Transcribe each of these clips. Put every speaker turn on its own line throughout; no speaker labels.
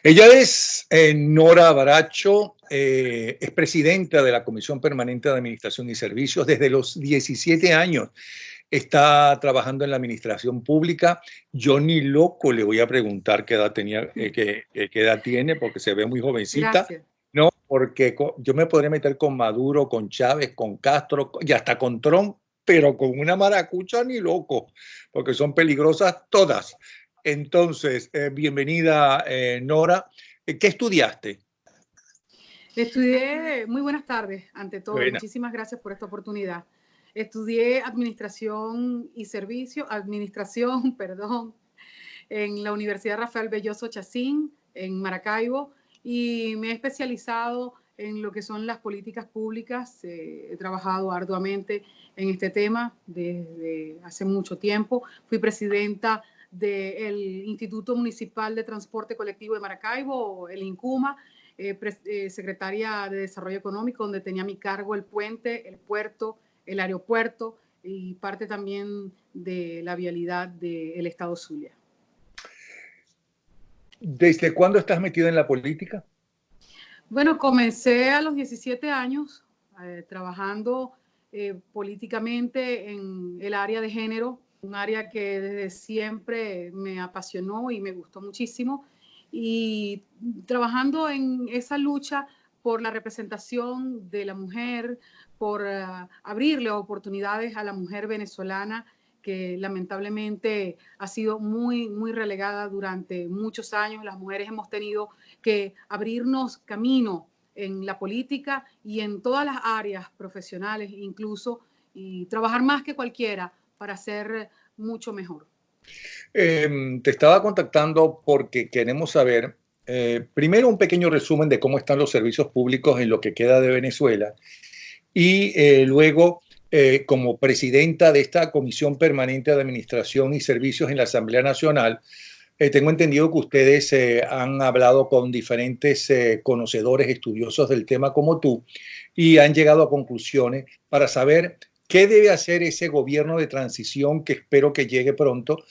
Ella es Nora Baracho, es presidenta de la Comisión Permanente de Administración y Servicios. Desde los 17 años está trabajando en la administración pública. Yo ni loco le voy a preguntar qué edad tenía, qué edad tiene, porque se ve muy jovencita.
Gracias.
No, porque yo me podría meter con Maduro, con Chávez, con Castro y hasta con Trump, pero con una maracucha ni loco, porque son peligrosas todas. Entonces, bienvenida, Nora. ¿Qué estudiaste?
Estudié, muy buenas tardes, ante todo.
Buena.
Muchísimas gracias por esta oportunidad. Estudié administración y servicio, administración, perdón, en la Universidad Rafael Belloso Chacín, en Maracaibo, y me he especializado en lo que son las políticas públicas. He trabajado arduamente en este tema desde hace mucho tiempo. Fui presidenta del Instituto Municipal de Transporte Colectivo de Maracaibo, el INCUMA, secretaria de Desarrollo Económico, donde tenía a mi cargo el puente, el puerto, el aeropuerto y parte también de la vialidad del Estado Zulia.
¿Desde cuándo estás metida en la política?
Bueno, comencé a los 17 años trabajando políticamente en el área de género, un área que desde siempre me apasionó y me gustó muchísimo. Y trabajando en esa lucha por la representación de la mujer, por abrirle oportunidades a la mujer venezolana, que lamentablemente ha sido muy relegada durante muchos años. Las mujeres hemos tenido que abrirnos camino en la política y en todas las áreas profesionales incluso, y trabajar más que cualquiera para ser mucho mejor.
Te estaba contactando porque queremos saber, primero, un pequeño resumen de cómo están los servicios públicos en lo que queda de Venezuela y luego, como presidenta de esta Comisión Permanente de Administración y Servicios en la Asamblea Nacional, tengo entendido que ustedes han hablado con diferentes conocedores, estudiosos del tema como tú, y han llegado a conclusiones para saber qué debe hacer ese gobierno de transición que espero que llegue pronto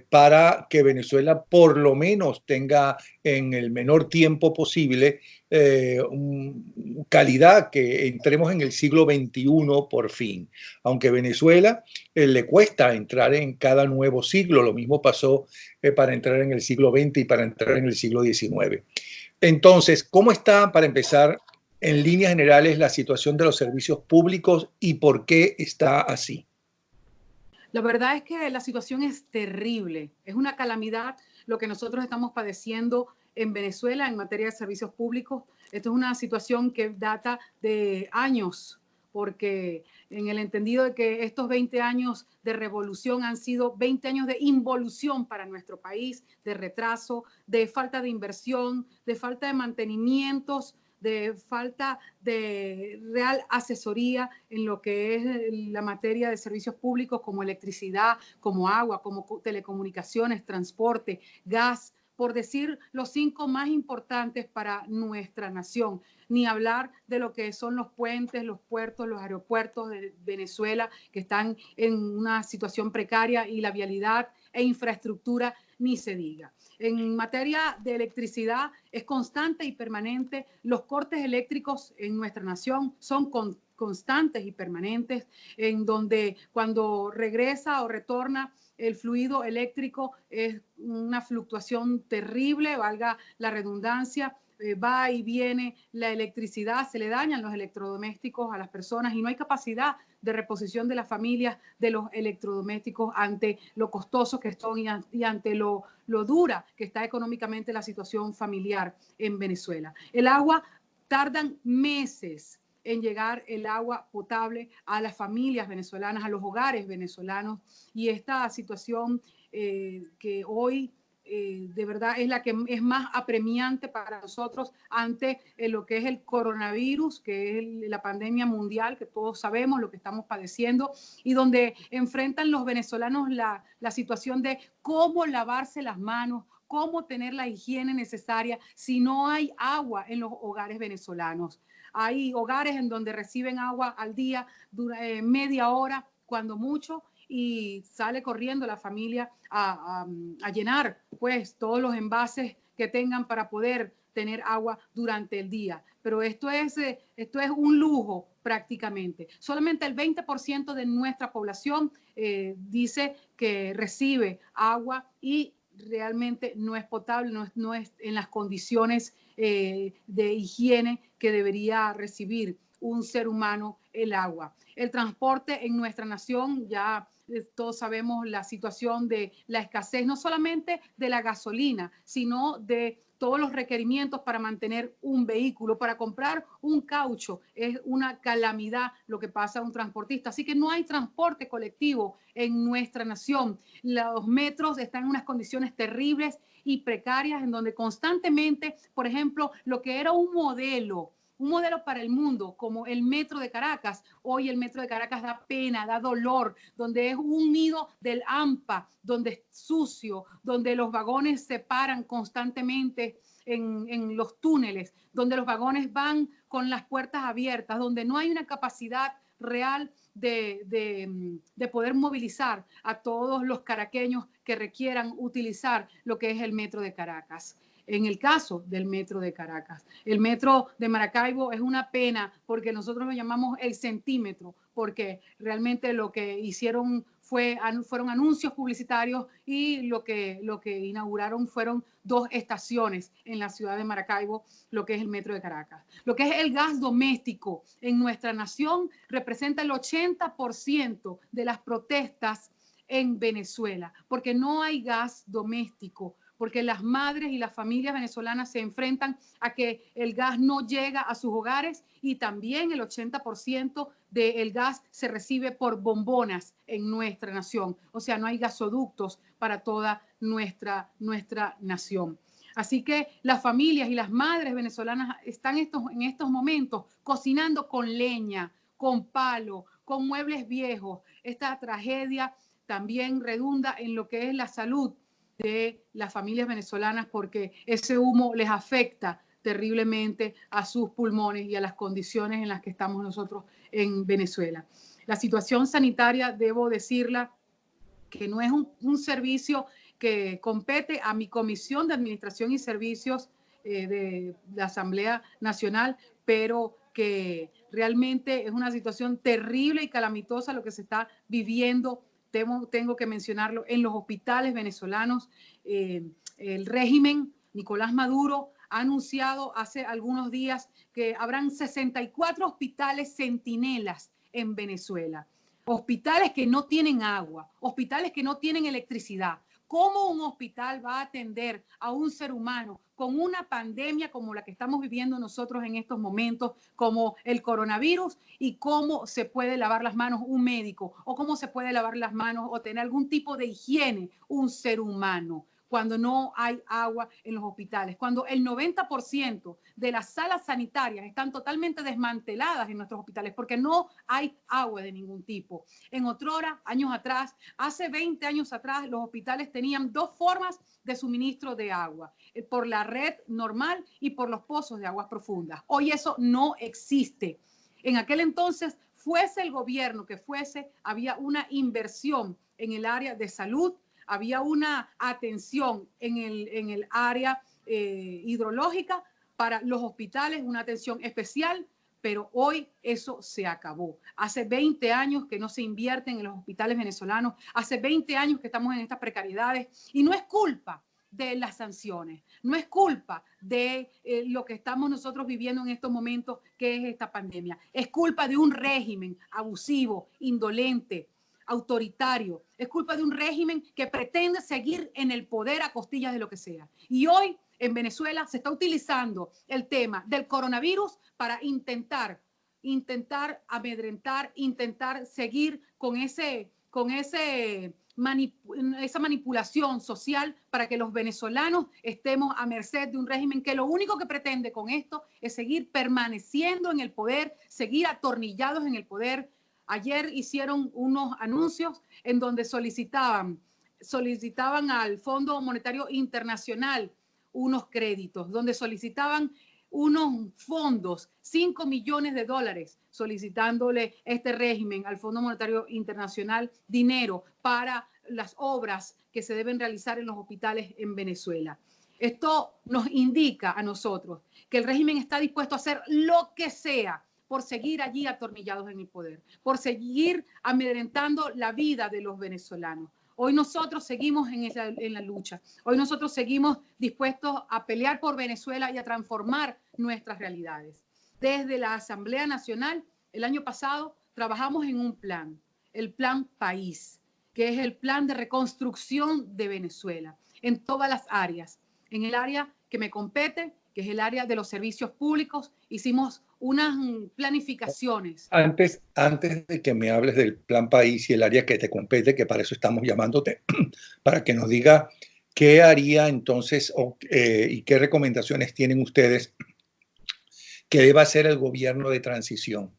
para que Venezuela por lo menos tenga en el menor tiempo posible calidad, que entremos en el siglo XXI por fin. Aunque Venezuela le cuesta entrar en cada nuevo siglo, lo mismo pasó para entrar en el siglo XX y para entrar en el siglo XIX. Entonces, ¿cómo está, para empezar, en líneas generales, la situación de los servicios públicos y por qué está así?
La verdad es que la situación es terrible, es una calamidad lo que nosotros estamos padeciendo en Venezuela en materia de servicios públicos. Esto es una situación que data de años, porque en el entendido de que estos 20 años de revolución han sido 20 años de involución para nuestro país, de retraso, de falta de inversión, de falta de mantenimientos, de falta de real asesoría en lo que es la materia de servicios públicos como electricidad, como agua, como telecomunicaciones, transporte, gas, por decir los 5 más importantes para nuestra nación. Ni hablar de lo que son los puentes, los puertos, los aeropuertos de Venezuela, que están en una situación precaria, y la vialidad e infraestructura ni se diga. En materia de electricidad es constante y permanente. Los cortes eléctricos en nuestra nación son constantes y permanentes, en donde cuando regresa o retorna el fluido eléctrico es una fluctuación terrible, valga la redundancia. Va y viene la electricidad, se le dañan los electrodomésticos a las personas y no hay capacidad de reposición de las familias de los electrodomésticos ante lo costoso que son y ante lo dura que está económicamente la situación familiar en Venezuela. El agua, tardan meses en llegar el agua potable a las familias venezolanas, a los hogares venezolanos, y esta situación que hoy de verdad es la que es más apremiante para nosotros ante lo que es el coronavirus, que es la pandemia mundial, que todos sabemos lo que estamos padeciendo, y donde enfrentan los venezolanos la situación de cómo lavarse las manos, cómo tener la higiene necesaria si no hay agua en los hogares venezolanos. Hay hogares en donde reciben agua al día, media hora, cuando mucho, y sale corriendo la familia a llenar pues todos los envases que tengan para poder tener agua durante el día. Pero esto es un lujo prácticamente. Solamente el 20% de nuestra población dice que recibe agua y realmente no es potable, no es en las condiciones de higiene que debería recibir un ser humano el agua. El transporte en nuestra nación, ya todos sabemos la situación de la escasez, no solamente de la gasolina, sino de todos los requerimientos para mantener un vehículo, para comprar un caucho. Es una calamidad lo que pasa a un transportista. Así que no hay transporte colectivo en nuestra nación. Los metros están en unas condiciones terribles y precarias en donde constantemente, por ejemplo, lo que era un modelo para el mundo, como el metro de Caracas. Hoy el metro de Caracas da pena, da dolor, donde es un nido del AMPA, donde es sucio, donde los vagones se paran constantemente en los túneles, donde los vagones van con las puertas abiertas, donde no hay una capacidad real de poder movilizar a todos los caraqueños que requieran utilizar lo que es el metro de Caracas. En el caso del metro de Caracas, el metro de Maracaibo es una pena porque nosotros lo llamamos el centímetro, porque realmente lo que hicieron fueron anuncios publicitarios y lo que inauguraron fueron 2 estaciones en la ciudad de Maracaibo, lo que es el metro de Caracas. Lo que es el gas doméstico en nuestra nación representa el 80% de las protestas en Venezuela, porque no hay gas doméstico, porque las madres y las familias venezolanas se enfrentan a que el gas no llega a sus hogares y también el 80% del gas se recibe por bombonas en nuestra nación. O sea, no hay gasoductos para toda nuestra nación. Así que las familias y las madres venezolanas están en estos momentos cocinando con leña, con palo, con muebles viejos. Esta tragedia también redunda en lo que es la salud de las familias venezolanas porque ese humo les afecta terriblemente a sus pulmones y a las condiciones en las que estamos nosotros en Venezuela. La situación sanitaria, debo decirla, que no es un servicio que compete a mi Comisión de Administración y Servicios de la Asamblea Nacional, pero que realmente es una situación terrible y calamitosa lo que se está viviendo. Tengo que mencionarlo en los hospitales venezolanos. El régimen Nicolás Maduro ha anunciado hace algunos días que habrán 64 hospitales centinelas en Venezuela. Hospitales que no tienen agua, hospitales que no tienen electricidad. ¿Cómo un hospital va a atender a un ser humano con una pandemia como la que estamos viviendo nosotros en estos momentos, como el coronavirus, y cómo se puede lavar las manos un médico o cómo se puede lavar las manos o tener algún tipo de higiene un ser humano cuando no hay agua en los hospitales, cuando el 90% de las salas sanitarias están totalmente desmanteladas en nuestros hospitales porque no hay agua de ningún tipo? En otrora, años atrás, hace 20 años atrás, los hospitales tenían 2 formas de suministro de agua, por la red normal y por los pozos de aguas profundas. Hoy eso no existe. En aquel entonces, fuese el gobierno que fuese, había una inversión en el área de salud, había una atención en el área hidrológica para los hospitales, una atención especial, pero hoy eso se acabó. Hace 20 años que no se invierten en los hospitales venezolanos, hace 20 años que estamos en estas precariedades y no es culpa de las sanciones, no es culpa de lo que estamos nosotros viviendo en estos momentos, que es esta pandemia. Es culpa de un régimen abusivo, indolente, autoritario. Es culpa de un régimen que pretende seguir en el poder a costillas de lo que sea. Y hoy en Venezuela se está utilizando el tema del coronavirus para intentar amedrentar, intentar seguir con esa manipulación social para que los venezolanos estemos a merced de un régimen que lo único que pretende con esto es seguir permaneciendo en el poder, seguir atornillados en el poder. Ayer hicieron unos anuncios en donde solicitaban al Fondo Monetario Internacional unos créditos, donde solicitaban unos fondos, 5 millones de dólares, solicitándole este régimen al Fondo Monetario Internacional dinero para las obras que se deben realizar en los hospitales en Venezuela. Esto nos indica a nosotros que el régimen está dispuesto a hacer lo que sea por seguir allí atornillados en el poder, por seguir amedrentando la vida de los venezolanos. Hoy nosotros seguimos en la lucha. Hoy nosotros seguimos dispuestos a pelear por Venezuela y a transformar nuestras realidades. Desde la Asamblea Nacional, el año pasado, trabajamos en un plan, el Plan País, que es el plan de reconstrucción de Venezuela en todas las áreas. En el área que me compete, que es el área de los servicios públicos, hicimos unas planificaciones.
Antes de que me hables del Plan País y el área que te compete, que para eso estamos llamándote, para que nos diga qué haría entonces y qué recomendaciones tienen ustedes que deba hacer el gobierno de transición.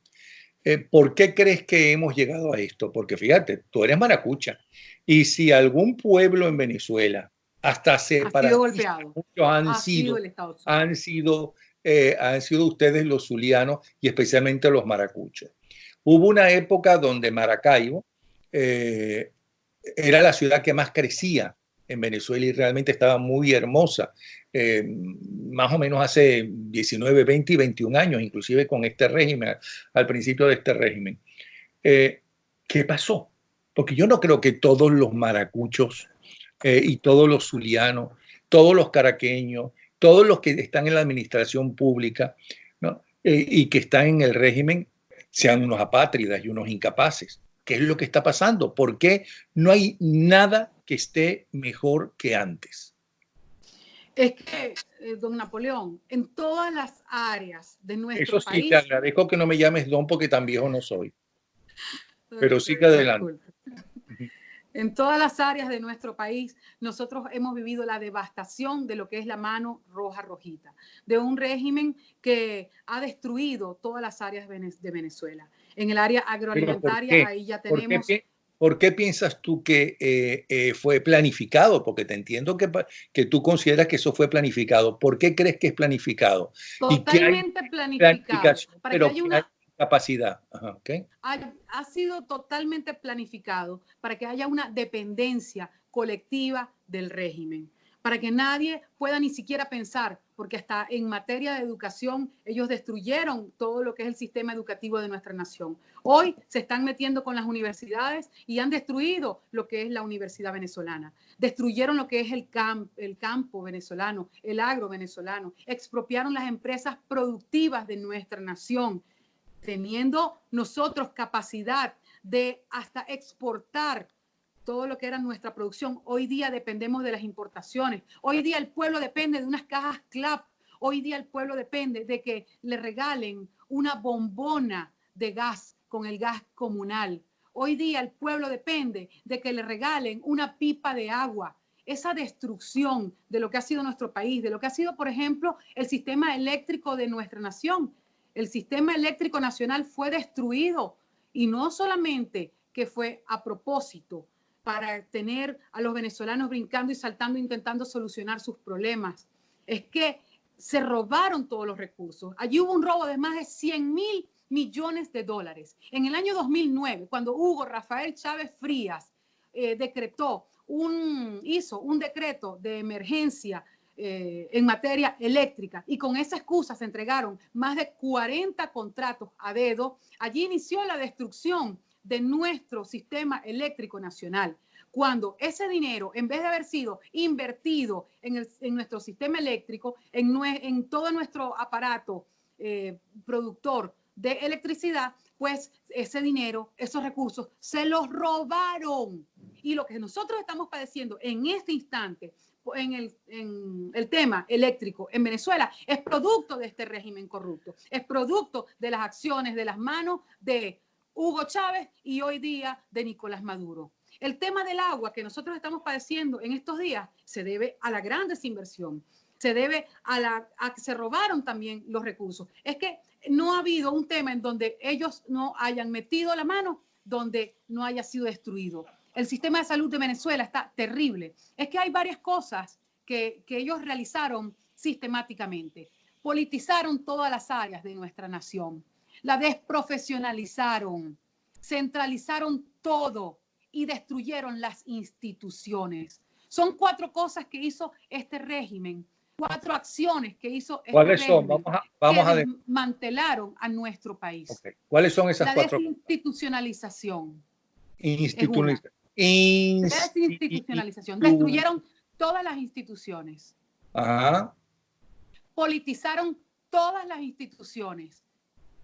¿Por qué crees que hemos llegado a esto? Porque fíjate, tú eres maracucha y si algún pueblo en Venezuela hasta separatistas han sido ustedes los zulianos y especialmente los maracuchos. Hubo una época donde Maracaibo era la ciudad que más crecía en Venezuela y realmente estaba muy hermosa, más o menos hace 19, 20 y 21 años, inclusive con este régimen, al principio de este régimen. ¿Qué pasó? Porque yo no creo que todos los maracuchos y todos los zulianos, todos los caraqueños, todos los que están en la administración pública, ¿no? Y que están en el régimen sean unos apátridas y unos incapaces. ¿Qué es lo que está pasando? ¿Por qué no hay nada que esté mejor que antes?
Es que, don Napoleón, en todas las áreas de nuestro
Eso sí,
país.
te agradezco que no me llames don porque tan viejo no soy. Pero sigue adelante.
En todas las áreas de nuestro país, nosotros hemos vivido la devastación de lo que es la mano roja rojita, de un régimen que ha destruido todas las áreas de Venezuela. En el área agroalimentaria, ahí ya tenemos...
¿Por qué piensas tú que fue planificado? Porque te entiendo que tú consideras que eso fue planificado. ¿Por qué crees que es planificado?
Totalmente planificado.
Para que haya una capacidad. Ajá, okay.
Ha sido totalmente planificado para que haya una dependencia colectiva del régimen, para que nadie pueda ni siquiera pensar, porque hasta en materia de educación ellos destruyeron todo lo que es el sistema educativo de nuestra nación. Hoy se están metiendo con las universidades y han destruido lo que es la universidad venezolana. Destruyeron lo que es el campo venezolano, el agro venezolano. Expropiaron las empresas productivas de nuestra nación, teniendo nosotros capacidad de hasta exportar todo lo que era nuestra producción. Hoy día dependemos de las importaciones. Hoy día el pueblo depende de unas cajas CLAP. Hoy día el pueblo depende de que le regalen una bombona de gas con el gas comunal. Hoy día el pueblo depende de que le regalen una pipa de agua. Esa destrucción de lo que ha sido nuestro país, de lo que ha sido, por ejemplo, el sistema eléctrico de nuestra nación. El sistema eléctrico nacional fue destruido y no solamente que fue a propósito para tener a los venezolanos brincando y saltando intentando solucionar sus problemas. Es que se robaron todos los recursos. Allí hubo un robo de más de 100.000 millones de dólares. En el año 2009, cuando Hugo Rafael Chávez Frías hizo un decreto de emergencia en materia eléctrica y con esa excusa se entregaron más de 40 contratos a dedo, allí inició la destrucción de nuestro sistema eléctrico nacional. Cuando ese dinero, en vez de haber sido invertido en nuestro sistema eléctrico, en todo nuestro aparato productor de electricidad, pues ese dinero, esos recursos, se los robaron. Y lo que nosotros estamos padeciendo en este instante en el tema eléctrico en Venezuela es producto de este régimen corrupto, es producto de las acciones de las manos de Hugo Chávez y hoy día de Nicolás Maduro. El tema del agua que nosotros estamos padeciendo en estos días se debe a la gran desinversión, se debe a que se robaron también los recursos. Es que no ha habido un tema en donde ellos no hayan metido la mano, donde no haya sido destruido. El sistema de salud de Venezuela está terrible. Es que hay varias cosas que ellos realizaron sistemáticamente. Politizaron todas las áreas de nuestra nación, la desprofesionalizaron, centralizaron todo y destruyeron las instituciones. Son 4 cosas que hizo este régimen, 4 acciones que hizo este
¿Cuáles son?
régimen que desmantelaron a nuestro país.
Okay. ¿Cuáles son esas
La
4 cosas?
Desinstitucionalización.
Desinstitucionalización.
Destruyeron todas las instituciones.
Ajá.
Politizaron todas las instituciones.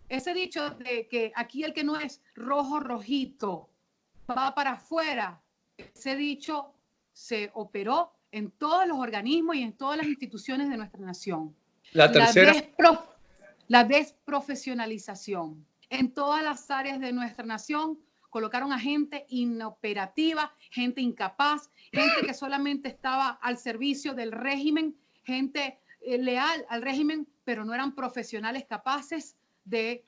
Ese dicho de que aquí el que no es rojo, rojito, va para afuera, ese dicho se operó en todos los organismos y en todas las instituciones de nuestra nación.
La tercera.
La desprofesionalización. En todas las áreas de nuestra nación colocaron a gente inoperativa, gente incapaz, gente que solamente estaba al servicio del régimen, gente leal al régimen, pero no eran profesionales capaces de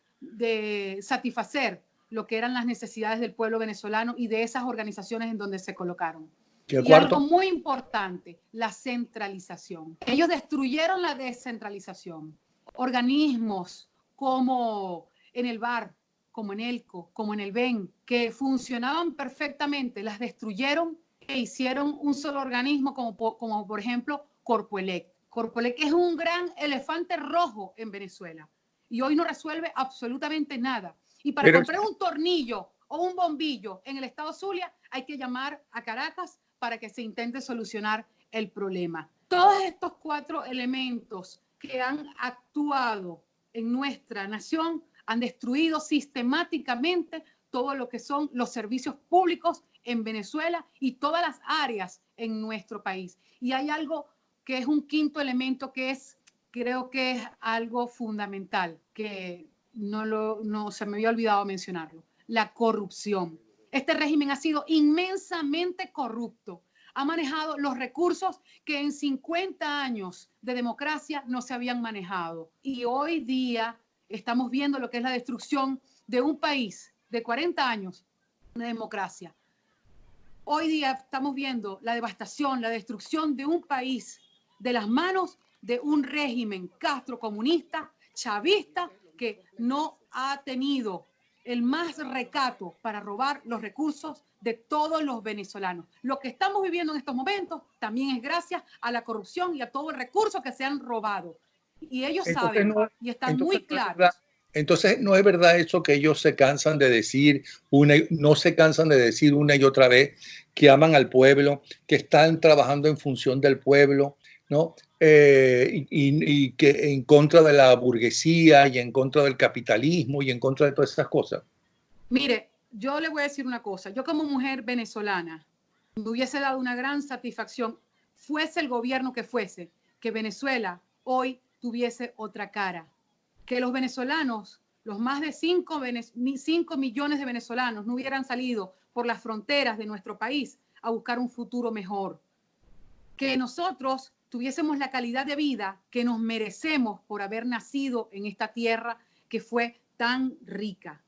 satisfacer lo que eran las necesidades del pueblo venezolano y de esas organizaciones en donde se colocaron. Y algo muy importante, la centralización. Ellos destruyeron la descentralización. Organismos como en el VAR, como en ELCO, como en el BEN, que funcionaban perfectamente, las destruyeron e hicieron un solo organismo como por ejemplo Corpoelec. Corpoelec es un gran elefante rojo en Venezuela y hoy no resuelve absolutamente nada. Y para comprar un tornillo o un bombillo en el estado Zulia hay que llamar a Caracas para que se intente solucionar el problema. Todos estos 4 elementos que han actuado en nuestra nación han destruido sistemáticamente todo lo que son los servicios públicos en Venezuela y todas las áreas en nuestro país. Y hay algo que es un 5.º elemento que creo que es algo fundamental, que no se me había olvidado mencionarlo, la corrupción. Este régimen ha sido inmensamente corrupto. Ha manejado los recursos que en 50 años de democracia no se habían manejado. Y hoy día estamos viendo lo que es la destrucción de un país de 40 años de democracia. Hoy día estamos viendo la devastación, la destrucción de un país de las manos de un régimen castrocomunista, chavista, que no ha tenido el más recato para robar los recursos de todos los venezolanos. Lo que estamos viviendo en estos momentos también es gracias a la corrupción y a todo el recurso que se han robado. Y ellos saben y están muy claros.
Entonces, no es verdad eso que ellos se cansan de decir, no se cansan de decir una y otra vez que aman al pueblo, que están trabajando en función del pueblo, ¿no? Y que en contra de la burguesía y en contra del capitalismo y en contra de todas esas cosas.
Mire, yo le voy a decir una cosa. Yo como mujer venezolana me hubiese dado una gran satisfacción, fuese el gobierno que fuese, que Venezuela hoy tuviese otra cara. Que los venezolanos, los más de 5 millones de venezolanos no hubieran salido por las fronteras de nuestro país a buscar un futuro mejor. Que nosotros tuviésemos la calidad de vida que nos merecemos por haber nacido en esta tierra que fue tan rica.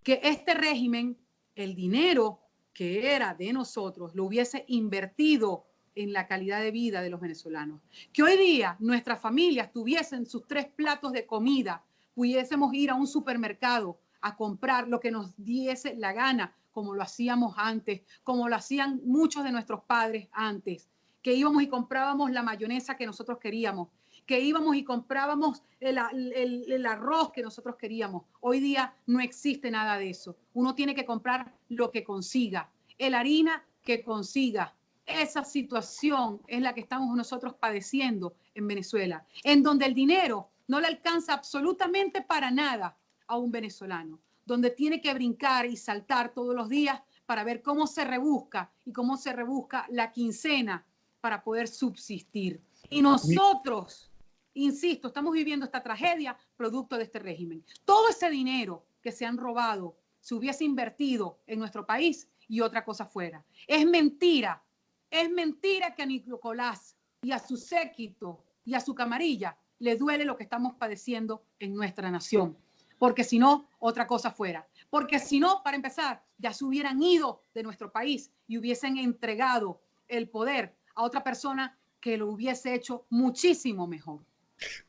Que este régimen, el dinero que era de nosotros, lo hubiese invertido en la calidad de vida de los venezolanos. Que hoy día nuestras familias tuviesen sus 3 platos de comida, pudiésemos ir a un supermercado a comprar lo que nos diese la gana, como lo hacíamos antes, como lo hacían muchos de nuestros padres antes. Que íbamos y comprábamos la mayonesa que nosotros queríamos, que íbamos y comprábamos el arroz que nosotros queríamos. Hoy día no existe nada de eso. Uno tiene que comprar lo que consiga, la harina que consiga. Esa situación es la que estamos nosotros padeciendo en Venezuela, en donde el dinero no le alcanza absolutamente para nada a un venezolano, donde tiene que brincar y saltar todos los días para ver cómo se rebusca y cómo se rebusca la quincena para poder subsistir. Y nosotros, insisto, estamos viviendo esta tragedia producto de este régimen. Todo ese dinero que se han robado se hubiese invertido en nuestro país y otra cosa fuera. Es mentira que a Nicolás y a su séquito y a su camarilla le duele lo que estamos padeciendo en nuestra nación. Porque si no, otra cosa fuera. Porque si no, para empezar, ya se hubieran ido de nuestro país y hubiesen entregado el poder a otra persona que lo hubiese hecho muchísimo mejor.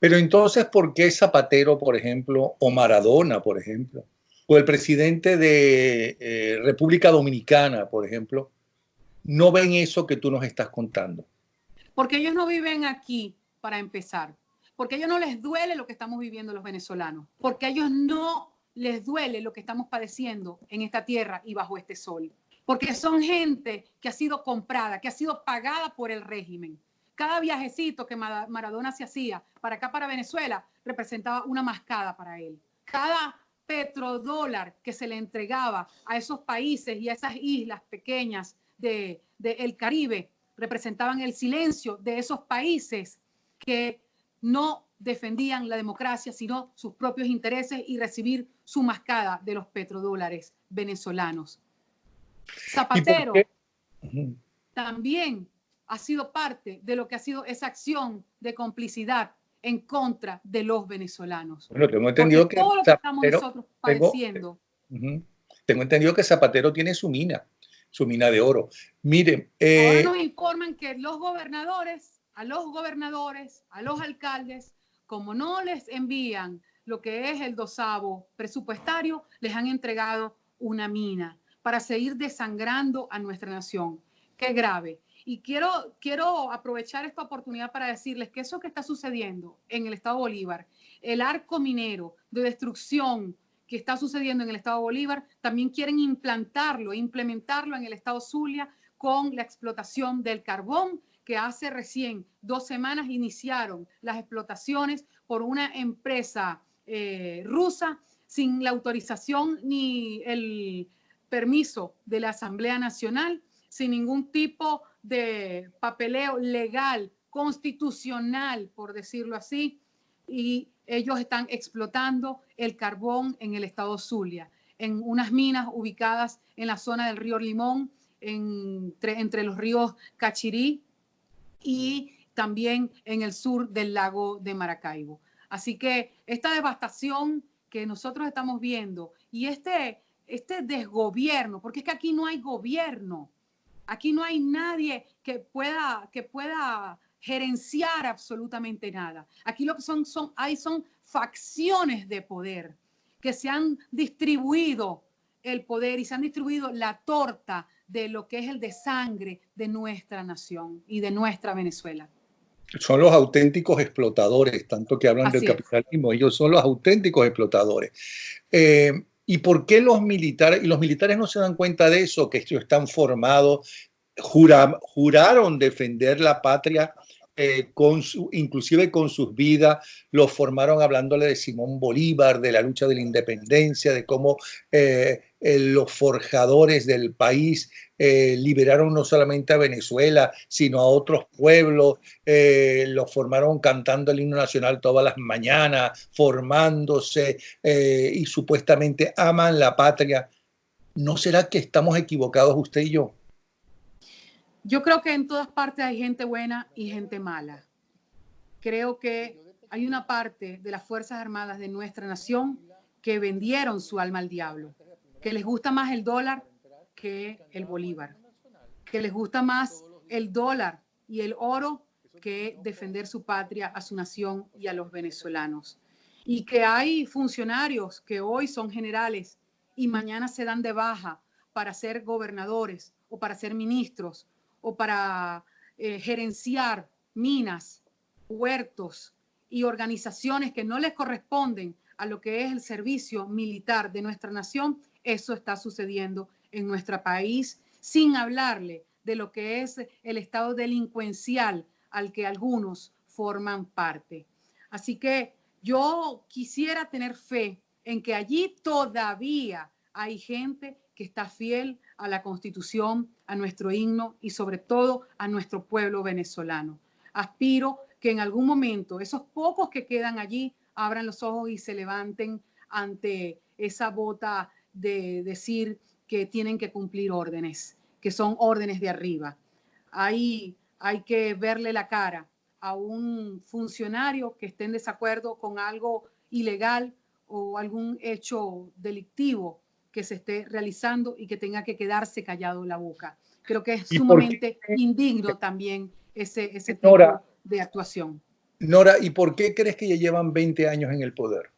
Pero entonces, ¿por qué Zapatero, por ejemplo, o Maradona, por ejemplo, o el presidente de República Dominicana, por ejemplo, no ven eso que tú nos estás contando?
Porque ellos no viven aquí, para empezar. Porque a ellos no les duele lo que estamos viviendo los venezolanos. Porque a ellos no les duele lo que estamos padeciendo en esta tierra y bajo este sol. Porque son gente que ha sido comprada, que ha sido pagada por el régimen. Cada viajecito que Maradona se hacía para acá, para Venezuela, representaba una mascada para él. Cada petrodólar que se le entregaba a esos países y a esas islas pequeñas del Caribe representaban el silencio de esos países que no defendían la democracia, sino sus propios intereses y recibir su mascada de los petrodólares venezolanos. Zapatero también ha sido parte de lo que ha sido esa acción de complicidad en contra de los venezolanos.
Bueno, tengo entendido que
todo lo que estamos nosotros padeciendo.
Tengo entendido que Zapatero tiene su mina de oro. Miren,
ahora nos informan que a los gobernadores, a los alcaldes, como no les envían lo que es el dosavo presupuestario, les han entregado una mina para seguir desangrando a nuestra nación. Qué grave. Y quiero aprovechar esta oportunidad para decirles que eso que está sucediendo en el Estado Bolívar, el arco minero de destrucción que está sucediendo en el Estado Bolívar, también quieren implementarlo en el Estado Zulia con la explotación del carbón, que hace recién 2 semanas iniciaron las explotaciones por una empresa rusa sin la autorización ni el permiso de la Asamblea Nacional, sin ningún tipo de papeleo legal, constitucional, por decirlo así, y ellos están explotando el carbón en el estado Zulia, en unas minas ubicadas en la zona del río Limón, entre los ríos Cachirí y también en el sur del lago de Maracaibo. Así que esta devastación que nosotros estamos viendo y este desgobierno, porque es que aquí no hay gobierno, aquí no hay nadie que pueda gerenciar absolutamente nada. Aquí lo que son facciones de poder que se han distribuido el poder y se han distribuido la torta de lo que es el desangre de nuestra nación y de nuestra Venezuela.
Son los auténticos explotadores, tanto que hablan del capitalismo, ellos son los auténticos explotadores. ¿Y por qué los militares? Y los militares no se dan cuenta de eso, que ellos están formados, juraron defender la patria, inclusive con sus vidas, los formaron hablándole de Simón Bolívar, de la lucha de la independencia, de cómo los forjadores del país liberaron no solamente a Venezuela, sino a otros pueblos, los formaron cantando el himno nacional todas las mañanas, formándose y supuestamente aman la patria. ¿No será que estamos equivocados usted y yo?
Yo creo que en todas partes hay gente buena y gente mala. Creo que hay una parte de las Fuerzas Armadas de nuestra nación que vendieron su alma al diablo, que les gusta más el dólar que el bolívar, que les gusta más el dólar y el oro que defender su patria, a su nación y a los venezolanos. Y que hay funcionarios que hoy son generales y mañana se dan de baja para ser gobernadores o para ser ministros o para gerenciar minas, huertos y organizaciones que no les corresponden a lo que es el servicio militar de nuestra nación. Eso está sucediendo en nuestro país, sin hablarle de lo que es el estado delincuencial al que algunos forman parte. Así que yo quisiera tener fe en que allí todavía hay gente que está fiel a la Constitución, a nuestro himno y sobre todo a nuestro pueblo venezolano. Aspiro que en algún momento esos pocos que quedan allí abran los ojos y se levanten ante esa bota de decir que tienen que cumplir órdenes, que son órdenes de arriba. Ahí hay que verle la cara a un funcionario que esté en desacuerdo con algo ilegal o algún hecho delictivo que se esté realizando y que tenga que quedarse callado la boca. Creo que es sumamente indigno también ese tipo de actuación.
Nora, ¿y por qué crees que ya llevan 20 años en el poder?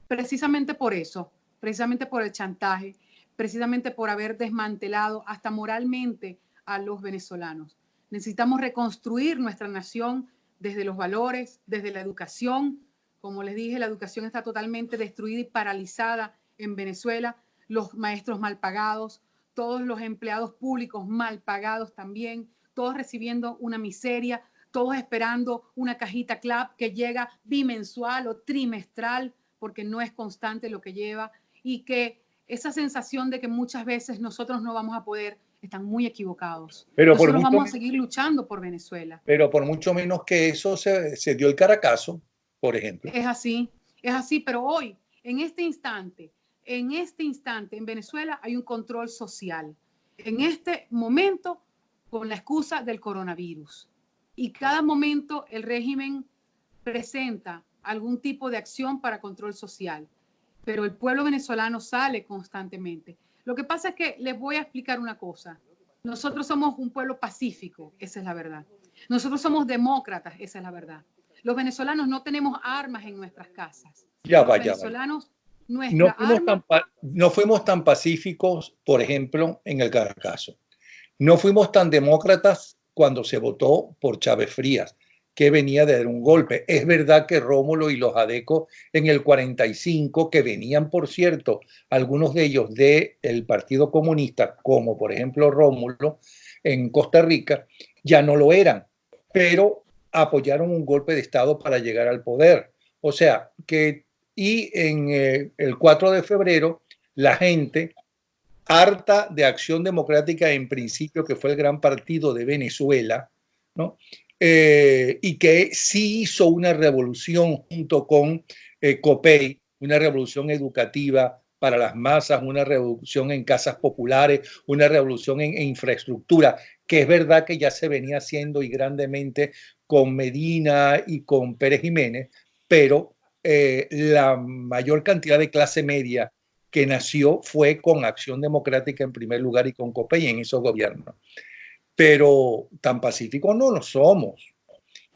Precisamente por eso, precisamente por el chantaje, precisamente por haber desmantelado hasta moralmente a los venezolanos. Necesitamos reconstruir nuestra nación desde los valores, desde la educación. Como les dije, la educación está totalmente destruida y paralizada en Venezuela. Los maestros mal pagados, todos los empleados públicos mal pagados también, todos recibiendo una miseria, todos esperando una cajita CLAP que llega bimensual o trimestral, porque no es constante lo que lleva, y que esa sensación de que muchas veces nosotros no vamos a poder, están muy equivocados.
Pero
nosotros vamos a seguir luchando por Venezuela.
Pero por mucho menos que eso se dio el Caracazo, por ejemplo.
Es así, pero hoy, en este instante, en Venezuela hay un control social. En este momento, con la excusa del coronavirus. Y cada momento el régimen presenta algún tipo de acción para control social. Pero el pueblo venezolano sale constantemente. Lo que pasa es que les voy a explicar una cosa. Nosotros somos un pueblo pacífico, esa es la verdad. Nosotros somos demócratas, esa es la verdad. Los venezolanos no tenemos armas en nuestras casas.
Ya
Los
va.
venezolanos,
No fuimos tan pacíficos, por ejemplo, en el Caracazo. No fuimos tan demócratas cuando se votó por Chávez Frías, que venía de dar un golpe. Es verdad que Rómulo y los adecos en el 45, que venían, por cierto, algunos de ellos del Partido Comunista, como por ejemplo Rómulo en Costa Rica, ya no lo eran, pero apoyaron un golpe de Estado para llegar al poder. O sea, y en el 4 de febrero, la gente harta de Acción Democrática en principio, que fue el gran partido de Venezuela, ¿no? Y que sí hizo una revolución junto con COPEI, una revolución educativa para las masas, una revolución en casas populares, una revolución en infraestructura, que es verdad que ya se venía haciendo y grandemente con Medina y con Pérez Jiménez, pero la mayor cantidad de clase media que nació fue con Acción Democrática en primer lugar y con COPEI en esos gobiernos. Pero tan pacíficos no lo somos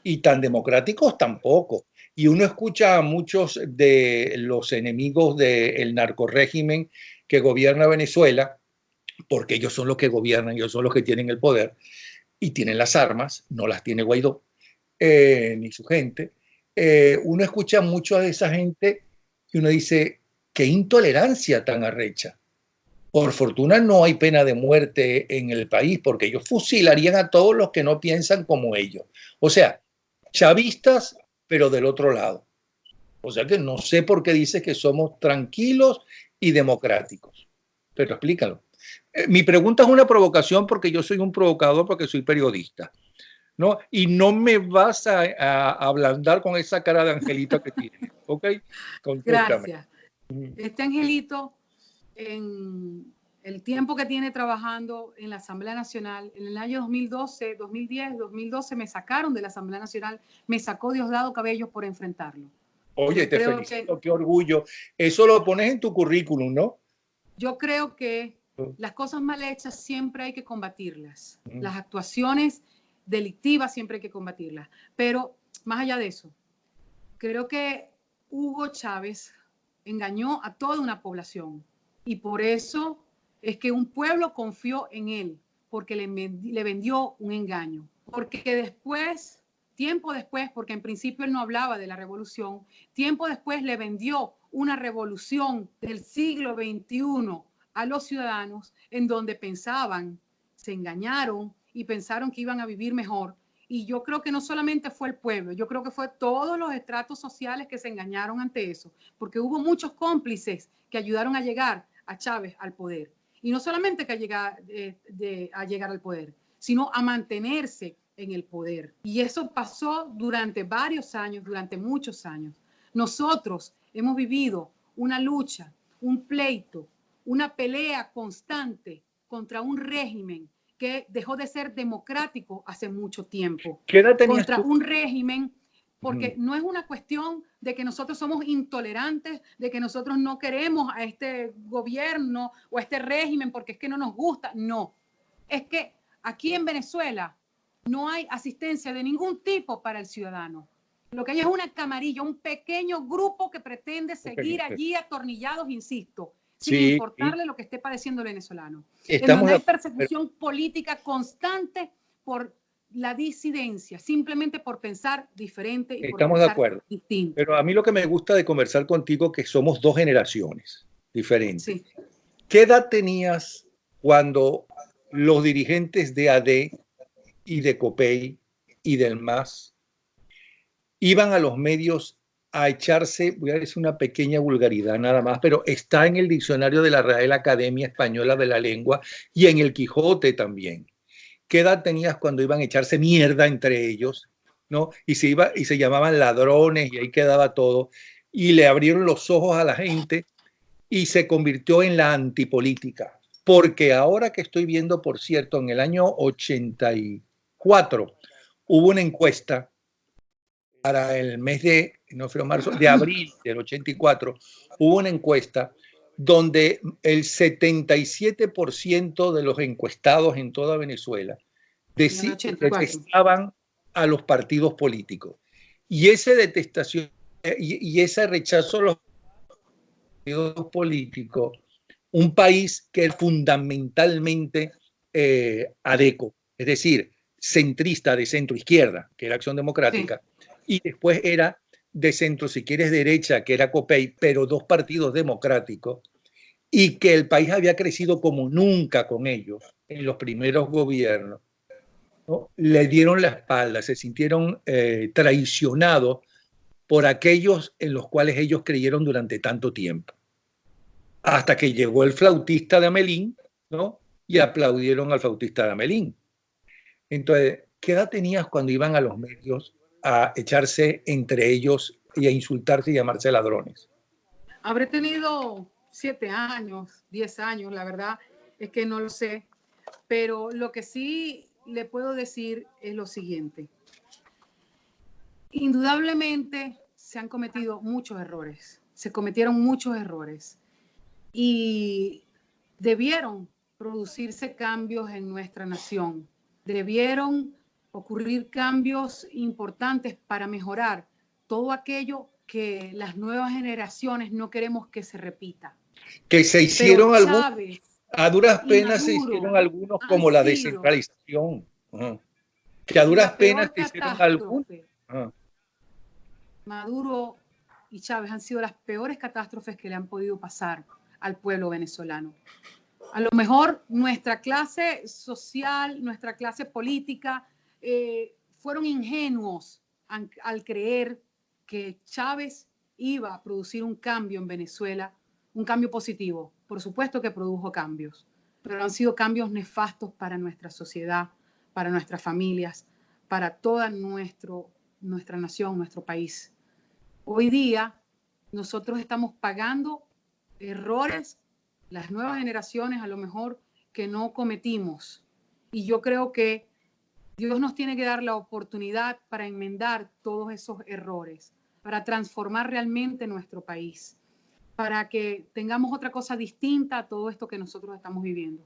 y tan democráticos tampoco. Y uno escucha a muchos de los enemigos del narcorrégimen que gobierna Venezuela, porque ellos son los que gobiernan, ellos son los que tienen el poder y tienen las armas, no las tiene Guaidó ni su gente. Uno escucha mucho de esa gente y uno dice, qué intolerancia tan arrecha. Por fortuna no hay pena de muerte en el país porque ellos fusilarían a todos los que no piensan como ellos. O sea, chavistas, pero del otro lado. O sea que no sé por qué dices que somos tranquilos y democráticos. Pero explícalo. Mi pregunta es una provocación porque yo soy un provocador porque soy periodista, ¿no? Y no me vas a ablandar con esa cara de angelito que tienes, ¿ok? Contéstame.
Gracias. Este angelito, en el tiempo que tiene trabajando en la Asamblea Nacional, en el año 2012, 2010, 2012, me sacaron de la Asamblea Nacional, me sacó Diosdado Cabello por enfrentarlo.
Oye, te felicito, qué orgullo. Eso lo pones en tu currículum, ¿no?
Yo creo que las cosas mal hechas siempre hay que combatirlas. Las actuaciones delictivas siempre hay que combatirlas. Pero más allá de eso, creo que Hugo Chávez engañó a toda una población y por eso es que un pueblo confió en él, porque le vendió un engaño. Porque después, tiempo después, porque en principio él no hablaba de la revolución, tiempo después le vendió una revolución del siglo XXI a los ciudadanos en donde pensaban, se engañaron y pensaron que iban a vivir mejor. Y yo creo que no solamente fue el pueblo, yo creo que fue todos los estratos sociales que se engañaron ante eso, porque hubo muchos cómplices que ayudaron a llegar a Chávez al poder. Y no solamente que a llegar al poder, sino a mantenerse en el poder. Y eso pasó durante varios años, durante muchos años. Nosotros hemos vivido una lucha, un pleito, una pelea constante contra un régimen que dejó de ser democrático hace mucho tiempo.
¿Qué edad tenías
contra
tú?
Un régimen, porque no es una cuestión de que nosotros somos intolerantes, de que nosotros no queremos a este gobierno o a este régimen porque es que no nos gusta. No, es que aquí en Venezuela no hay asistencia de ningún tipo para el ciudadano. Lo que hay es una camarilla, un pequeño grupo que pretende seguir allí atornillados, insisto, sin
Sí,
importarle lo que esté padeciendo el venezolano. En
estamos
donde
de
hay
acuerdo.
persecución política constante por la disidencia, simplemente por pensar diferente y por
Estamos de
pensar
acuerdo.
distinto.
Pero a mí lo que me gusta de conversar contigo es que somos dos generaciones diferentes.
Sí.
¿Qué edad tenías cuando los dirigentes de AD y de COPEI y del MAS iban a los medios a echarse, voy a decir una pequeña vulgaridad nada más, pero está en el diccionario de la Real Academia Española de la Lengua y en el Quijote también? ¿Qué edad tenías cuando iban a echarse mierda entre ellos, ¿no? Y se llamaban ladrones y ahí quedaba todo. Y le abrieron los ojos a la gente y se convirtió en la antipolítica. Porque ahora que estoy viendo, por cierto, en el año 84 hubo una encuesta para el mes de, no fue marzo, de abril del 84, hubo una encuesta donde el 77% de los encuestados en toda Venezuela
En el 84.
detestaban a los partidos políticos. Y ese detestación y ese rechazo a los partidos políticos, un país que es fundamentalmente adeco, es decir, centrista de centro izquierda, que era Acción
Sí.
Democrática, y después era de centro, si quieres, derecha, que era COPEI, pero dos partidos democráticos, y que el país había crecido como nunca con ellos en los primeros gobiernos, ¿no? Le dieron la espalda, se sintieron traicionados por aquellos en los cuales ellos creyeron durante tanto tiempo. Hasta que llegó el flautista de Amelín, ¿no? Y aplaudieron al flautista de Amelín. Entonces, ¿qué edad tenías cuando iban a los medios a echarse entre ellos y a insultarse y llamarse ladrones?
Habré tenido 7 años, 10 años, la verdad es que no lo sé, pero lo que sí le puedo decir es lo siguiente. Indudablemente se han cometido muchos errores, se cometieron muchos errores y debieron producirse cambios en nuestra nación, debieron ocurrir cambios importantes para mejorar todo aquello que las nuevas generaciones no queremos que se repita.
Que se
Pero
hicieron algunos,
Chávez
a duras
y
penas se hicieron
Maduro
algunos
han
como la
sido
descentralización. Ajá. Que a duras
la
penas
peor
se hicieron algunos.
catástrofe.
Ajá.
Maduro y Chávez han sido las peores catástrofes que le han podido pasar al pueblo venezolano. A lo mejor nuestra clase social, nuestra clase política, fueron ingenuos al creer que Chávez iba a producir un cambio en Venezuela, un cambio positivo. Por supuesto que produjo cambios, pero han sido cambios nefastos para nuestra sociedad, para nuestras familias, para toda nuestra nación, nuestro país. Hoy día nosotros estamos pagando errores, las nuevas generaciones a lo mejor que no cometimos. Y yo creo que Dios nos tiene que dar la oportunidad para enmendar todos esos errores, para transformar realmente nuestro país, para que tengamos otra cosa distinta a todo esto que nosotros estamos viviendo.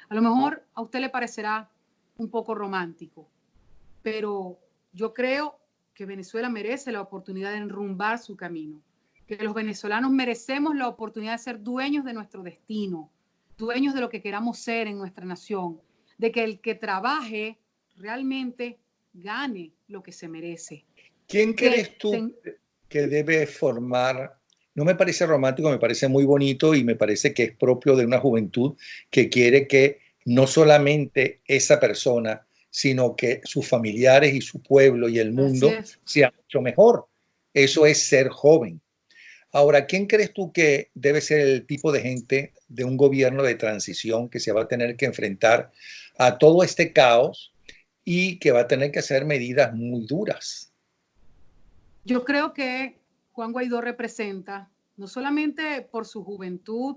A lo mejor a usted le parecerá un poco romántico, pero yo creo que Venezuela merece la oportunidad de enrumbar su camino, que los venezolanos merecemos la oportunidad de ser dueños de nuestro destino, dueños de lo que queramos ser en nuestra nación, de que el que trabaje realmente gane lo que se merece.
¿Quién crees tú que debe formar? No me parece romántico, me parece muy bonito y me parece que es propio de una juventud que quiere que no solamente esa persona, sino que sus familiares y su pueblo y el
Así
mundo
es.
sea mucho mejor. Eso es ser joven. Ahora, ¿quién crees tú que debe ser el tipo de gente de un gobierno de transición que se va a tener que enfrentar a todo este caos y que va a tener que hacer medidas muy duras?
Yo creo que Juan Guaidó representa, no solamente por su juventud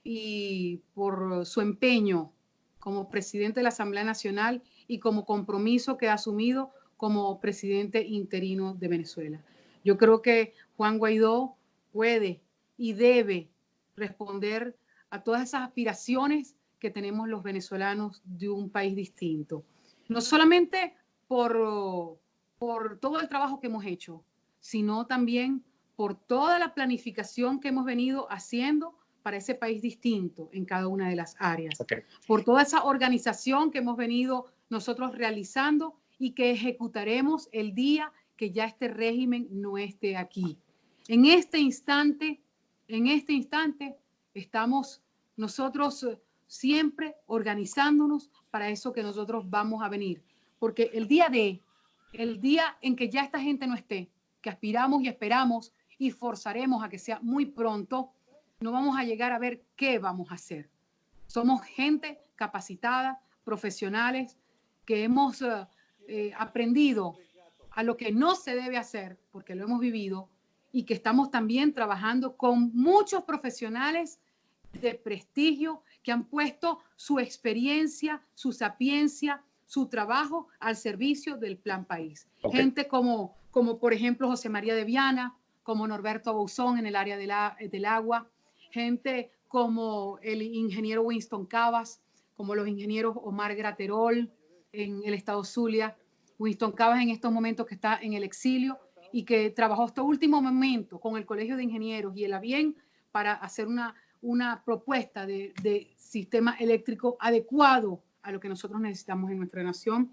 y por su empeño como presidente de la Asamblea Nacional y como compromiso que ha asumido como presidente interino de Venezuela. Yo creo que Juan Guaidó puede y debe responder a todas esas aspiraciones que tenemos los venezolanos de un país distinto. No solamente por todo el trabajo que hemos hecho, sino también por toda la planificación que hemos venido haciendo para ese país distinto en cada una de las áreas.
Okay.
Por toda esa organización que hemos venido nosotros realizando y que ejecutaremos el día que ya este régimen no esté aquí. En este instante estamos nosotros siempre organizándonos para eso que nosotros vamos a venir. Porque el día en que ya esta gente no esté, que aspiramos y esperamos y forzaremos a que sea muy pronto, no vamos a llegar a ver qué vamos a hacer. Somos gente capacitada, profesionales, que hemos aprendido a lo que no se debe hacer, porque lo hemos vivido, y que estamos también trabajando con muchos profesionales de prestigio que han puesto su experiencia, su sapiencia, su trabajo al servicio del Plan País. Okay. Gente como por ejemplo José María de Viana, como Norberto Bouzón en el área del agua, gente como el ingeniero Winston Cavas, como los ingenieros Omar Graterol en el estado Zulia, Winston Cavas en estos momentos que está en el exilio y que trabajó hasta último momento con el Colegio de Ingenieros y el ABIEN para hacer una propuesta de sistema eléctrico adecuado a lo que nosotros necesitamos en nuestra nación.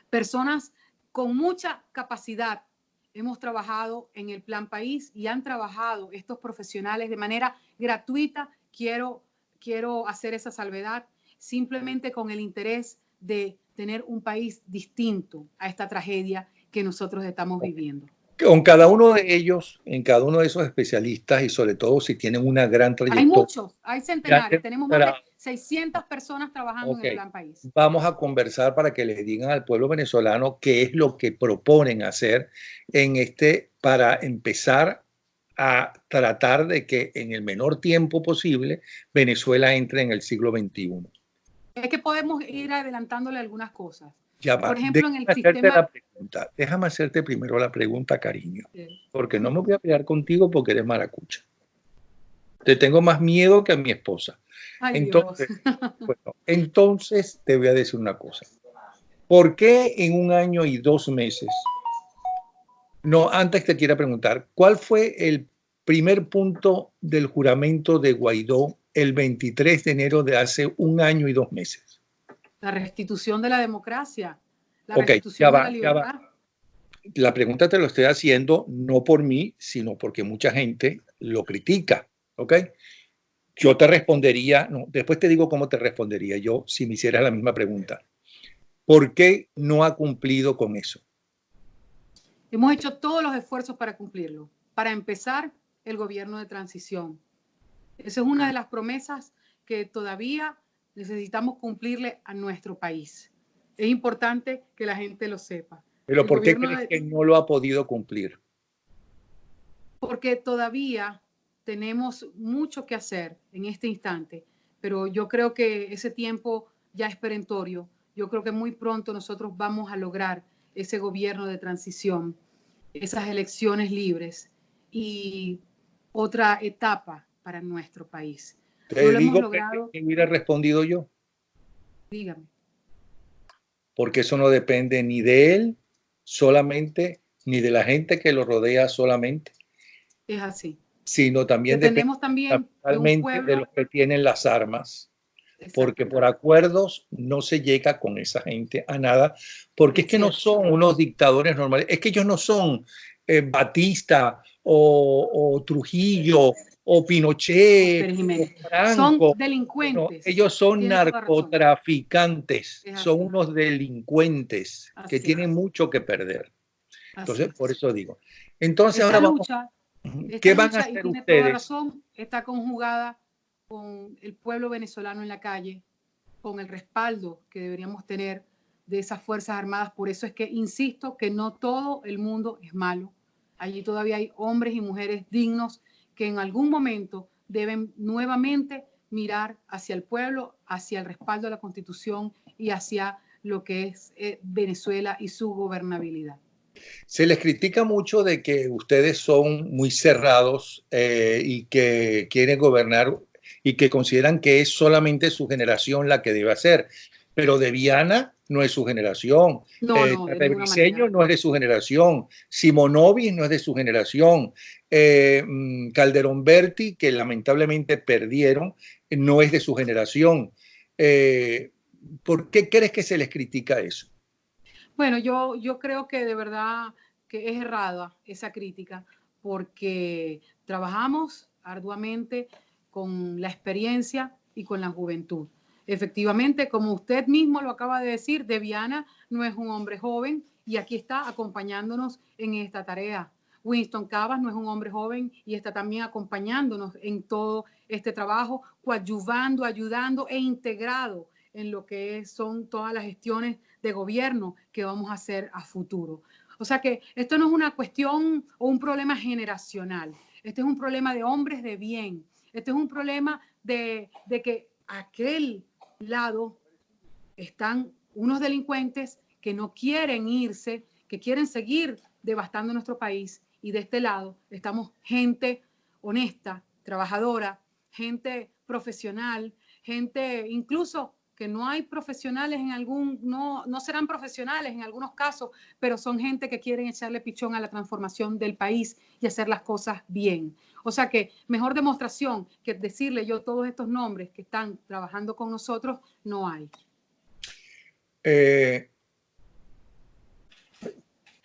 Personas con mucha capacidad hemos trabajado en el Plan País y han trabajado estos profesionales de manera gratuita. Quiero hacer esa salvedad simplemente con el interés de tener un país distinto a esta tragedia que nosotros estamos viviendo.
Con cada uno de ellos, en cada uno de esos especialistas y sobre todo si tienen una gran trayectoria.
Hay muchos, hay centenares, tenemos más de 600 personas trabajando en el Plan País.
Vamos a conversar para que les digan al pueblo venezolano qué es lo que proponen hacer para empezar a tratar de que en el menor tiempo posible Venezuela entre en el siglo XXI.
Es que podemos ir adelantándole algunas cosas.
Ya va.
Por ejemplo, en el sistema...
Déjame hacerte primero la pregunta, cariño. Porque no me voy a pelear contigo porque eres maracucha. Te tengo más miedo que a mi esposa.
Ay,
entonces, bueno, entonces te voy a decir una cosa. ¿Por qué en 1 año y 2 meses? No, antes te quiero preguntar, ¿cuál fue el primer punto del juramento de Guaidó el 23 de enero de hace 1 año y 2 meses?
La restitución de la democracia, la restitución de la libertad.
La pregunta te lo estoy haciendo no por mí, sino porque mucha gente lo critica, ¿ok? Yo te respondería, no, después te digo cómo te respondería yo si me hicieras la misma pregunta. ¿Por qué no ha cumplido con eso?
Hemos hecho todos los esfuerzos para cumplirlo. Para empezar, el gobierno de transición. Esa es una de las promesas que todavía necesitamos cumplirle a nuestro país. Es importante que la gente lo sepa.
¿Pero por qué crees que no lo ha podido cumplir?
Porque todavía tenemos mucho que hacer en este instante, pero yo creo que ese tiempo ya es perentorio. Yo creo que muy pronto nosotros vamos a lograr ese gobierno de transición, esas elecciones libres y otra etapa para nuestro país.
Te digo que hubiera respondido yo.
Dígame.
Porque eso no depende ni de él solamente, ni de la gente que lo rodea solamente.
Es así.
Sino también
dependemos también
de los que tienen las armas. Porque por acuerdos no se llega con esa gente a nada, porque es que no son unos dictadores normales, es que ellos no son Batista o Trujillo o Pinochet o Franco.
Son delincuentes.
No, ellos son narcotraficantes, son unos delincuentes que tienen mucho que perder. Entonces, por eso digo. Entonces, ahora vamos. ¿Qué van a hacer ustedes?
Toda razón, está conjugada con el pueblo venezolano en la calle, con el respaldo que deberíamos tener de esas Fuerzas Armadas. Por eso es que insisto que no todo el mundo es malo. Allí todavía hay hombres y mujeres dignos que en algún momento deben nuevamente mirar hacia el pueblo, hacia el respaldo a la Constitución y hacia lo que es Venezuela y su gobernabilidad.
Se les critica mucho de que ustedes son muy cerrados y que quieren gobernar y que consideran que es solamente su generación la que debe hacer. Pero de Viana no es su generación.
No, no, de ninguna
Briceño
manera.
no es de su generación. Simonovic no es de su generación. Calderón Berti, que lamentablemente perdieron, no es de su generación. ¿Por qué crees que se les critica eso?
Bueno, yo creo que de verdad que es errada esa crítica porque trabajamos arduamente con la experiencia y con la juventud. Efectivamente, como usted mismo lo acaba de decir, Deviana no es un hombre joven y aquí está acompañándonos en esta tarea. Winston Cavas no es un hombre joven y está también acompañándonos en todo este trabajo, coadyuvando, ayudando e integrado en lo que son todas las gestiones de gobierno que vamos a hacer a futuro. O sea que esto no es una cuestión o un problema generacional, este es un problema de hombres de bien, este es un problema de que aquel lado están unos delincuentes que no quieren irse, que quieren seguir devastando nuestro país, y de este lado estamos gente honesta, trabajadora, gente profesional, gente incluso que no hay profesionales en algún, no serán profesionales en algunos casos, pero son gente que quieren echarle pichón a la transformación del país y hacer las cosas bien. O sea que mejor demostración que decirle yo todos estos nombres que están trabajando con nosotros no hay.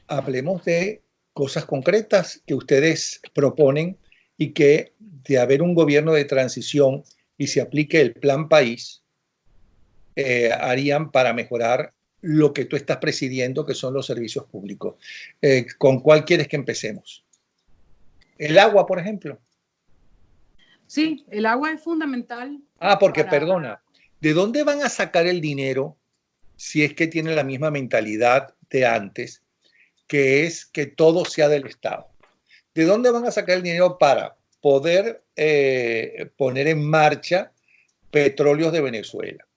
Hablemos de cosas concretas que ustedes proponen y que de haber un gobierno de transición y se aplique el plan país, harían para mejorar lo que tú estás presidiendo, que son los servicios públicos. ¿Con cuál quieres que empecemos? El agua, por ejemplo.
Sí, el agua es fundamental.
Porque perdona, ¿de dónde van a sacar el dinero si es que tienen la misma mentalidad de antes, que es que todo sea del Estado? ¿De dónde van a sacar el dinero para poder poner en marcha Petróleos de Venezuela,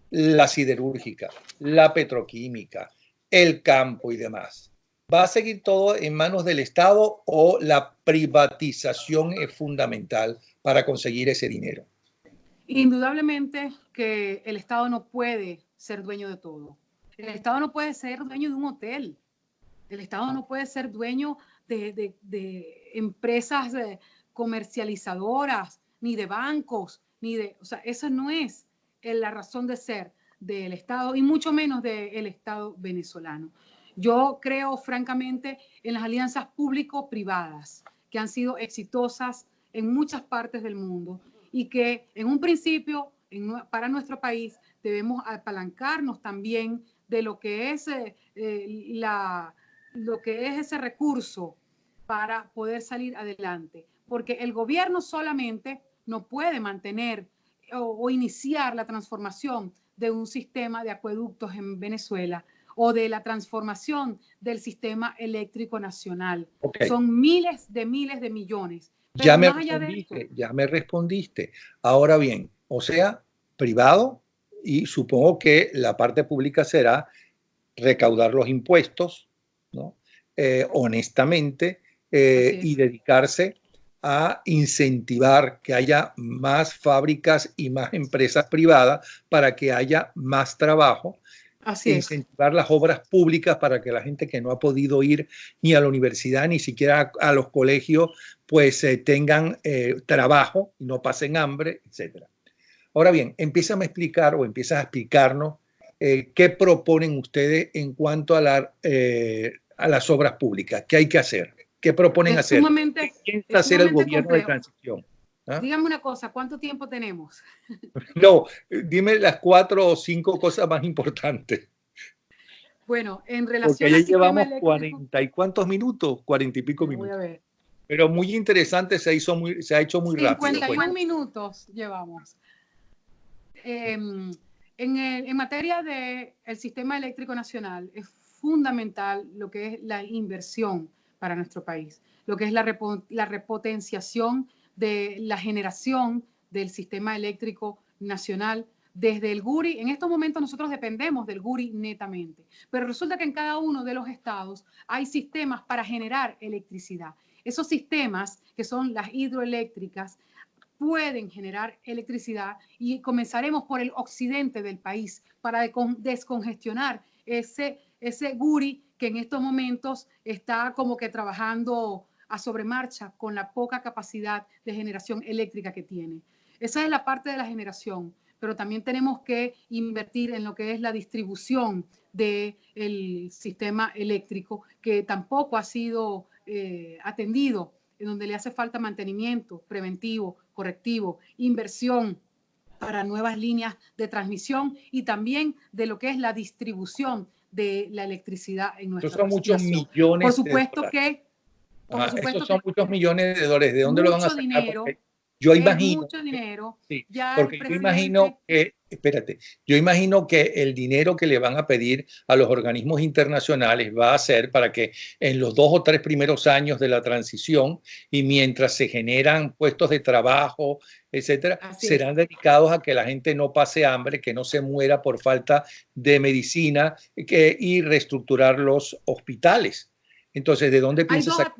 la siderúrgica, la petroquímica, el campo y demás? ¿Va a seguir todo en manos del Estado o la privatización es fundamental para conseguir ese dinero?
Indudablemente que el Estado no puede ser dueño de todo. El Estado no puede ser dueño de un hotel. El Estado no puede ser dueño de empresas comercializadoras, ni de bancos, o sea, esa no es la razón de ser del Estado y mucho menos del Estado venezolano. Yo creo francamente en las alianzas público-privadas que han sido exitosas en muchas partes del mundo y que en un principio para nuestro país debemos apalancarnos también de lo que es lo que es ese recurso para poder salir adelante. Porque el gobierno solamente no puede mantener o iniciar la transformación de un sistema de acueductos en Venezuela o de la transformación del sistema eléctrico nacional.
Okay.
Son miles de millones. Pero más allá de esto,
ya me respondiste. Ahora bien, o sea, privado, y supongo que la parte pública será recaudar los impuestos, ¿no? Honestamente, y dedicarse a incentivar que haya más fábricas y más empresas privadas para que haya más trabajo.
Así
incentivar las obras públicas para que la gente que no ha podido ir ni a la universidad ni siquiera a los colegios pues tengan trabajo y no pasen hambre, etcétera. Ahora bien, empieza a explicarnos qué proponen ustedes en cuanto a las obras públicas, qué hay que hacer, qué proponen hacer, qué piensa hacer el gobierno de transición. ¿Ah?
Dígame una cosa, ¿cuánto tiempo tenemos?
No, dime las 4 o 5 cosas más importantes.
Bueno, en relación
Porque
al
ya
sistema
llevamos
eléctrico,
40 y cuántos minutos, 40 y pico
voy a
minutos.
ver.
Pero muy interesante, se ha hecho muy rápido.
51 minutos llevamos. En materia del sistema eléctrico nacional, es fundamental lo que es la inversión para nuestro país, lo que es la repotenciación de la generación del sistema eléctrico nacional desde el GURI. En estos momentos nosotros dependemos del GURI netamente, pero resulta que en cada uno de los estados hay sistemas para generar electricidad. Esos sistemas, que son las hidroeléctricas, pueden generar electricidad y comenzaremos por el occidente del país para descongestionar ese Guri que en estos momentos está como que trabajando a sobremarcha con la poca capacidad de generación eléctrica que tiene. Esa es la parte de la generación, pero también tenemos que invertir en lo que es la distribución del sistema eléctrico, que tampoco ha sido atendido, en donde le hace falta mantenimiento preventivo, correctivo, inversión para nuevas líneas de transmisión y también de lo que es la distribución de la electricidad en nuestra
Esos son muchos
nación. Por
millones de
supuesto
dólares.
que, por
Esos
supuesto
son
que
muchos millones de dólares. ¿De dónde lo van a
mucho
sacar?
dinero,
Porque yo
es
imagino,
mucho dinero.
sí,
Ya el
porque yo imagino
presidente,
que, espérate, yo imagino que el dinero que le van a pedir a los organismos internacionales va a ser para que en los 2 o 3 primeros años de la transición y mientras se generan puestos de trabajo, etcétera,
así es.
serán dedicados a que la gente no pase hambre, que no se muera por falta de medicina y reestructurar los hospitales. Entonces, ¿de dónde
Hay
piensas sacar?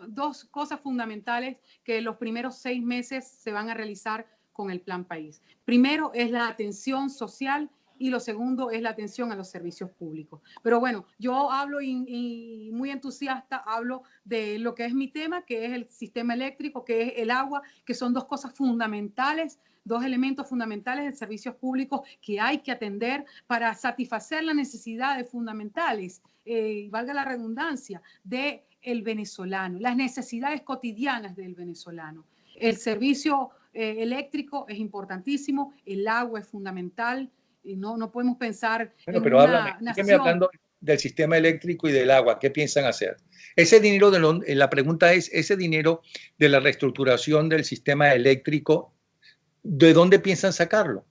dos cosas fundamentales que los primeros 6 meses se van a realizar con el Plan País. Primero es la atención social y lo segundo es la atención a los servicios públicos. Pero bueno, yo hablo y muy entusiasta, hablo de lo que es mi tema, que es el sistema eléctrico, que es el agua, que son dos cosas fundamentales, dos elementos fundamentales de servicios públicos que hay que atender para satisfacer las necesidades fundamentales, valga la redundancia, del venezolano, las necesidades cotidianas del venezolano. El servicio eléctrico es importantísimo, el agua es fundamental, y no podemos pensar
Bueno,
en
pero háblame,
una
sígueme
nación.
hablando del sistema eléctrico y del agua. ¿Qué piensan hacer? Ese dinero la pregunta es, ese dinero de la reestructuración del sistema eléctrico, ¿de dónde piensan sacarlo?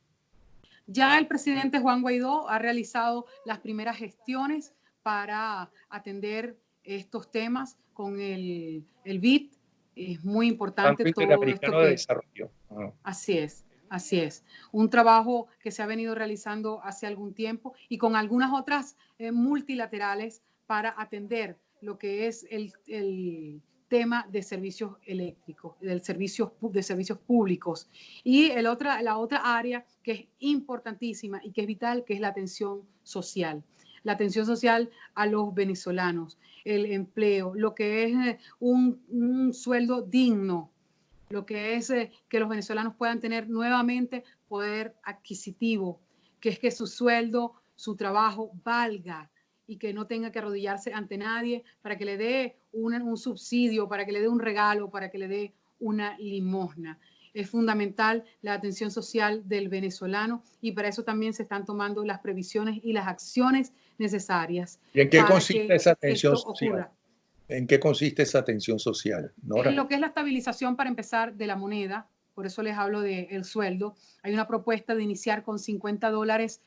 Ya el presidente Juan Guaidó ha realizado las primeras gestiones para atender estos temas con el BID. Es muy importante
Banco
todo esto
Interamericano de
que
Desarrollo. Ah.
así es, así es. Un trabajo que se ha venido realizando hace algún tiempo y con algunas otras multilaterales para atender lo que es el tema de servicios eléctricos, de servicios públicos. Y la otra área que es importantísima y que es vital, que es la atención social. La atención social a los venezolanos, el empleo, lo que es un sueldo digno, lo que es que los venezolanos puedan tener nuevamente poder adquisitivo, que es que su sueldo, su trabajo valga y que no tenga que arrodillarse ante nadie para que le dé un subsidio, para que le dé un regalo, para que le dé una limosna. Es fundamental la atención social del venezolano y para eso también se están tomando las previsiones y las acciones necesarias
¿Y en qué
para
consiste
que
esa atención
esto
social?
ocurra.
¿En qué consiste esa atención social,
En
Nora?
lo que es la estabilización para empezar de la moneda, por eso les hablo del sueldo, hay una propuesta de iniciar con $50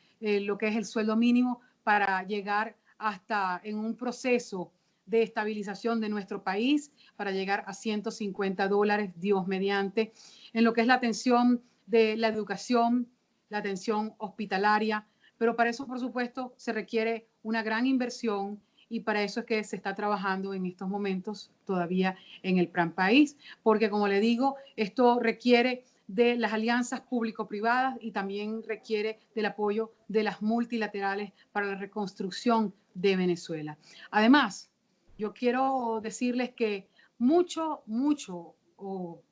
lo que es el sueldo mínimo para llegar hasta en un proceso de estabilización de nuestro país para llegar a $150, Dios mediante, en lo que es la atención de la educación, la atención hospitalaria, pero para eso, por supuesto, se requiere una gran inversión y para eso es que se está trabajando en estos momentos todavía en el Plan País, porque como le digo, esto requiere de las alianzas público-privadas y también requiere del apoyo de las multilaterales para la reconstrucción de Venezuela. Además, yo quiero decirles que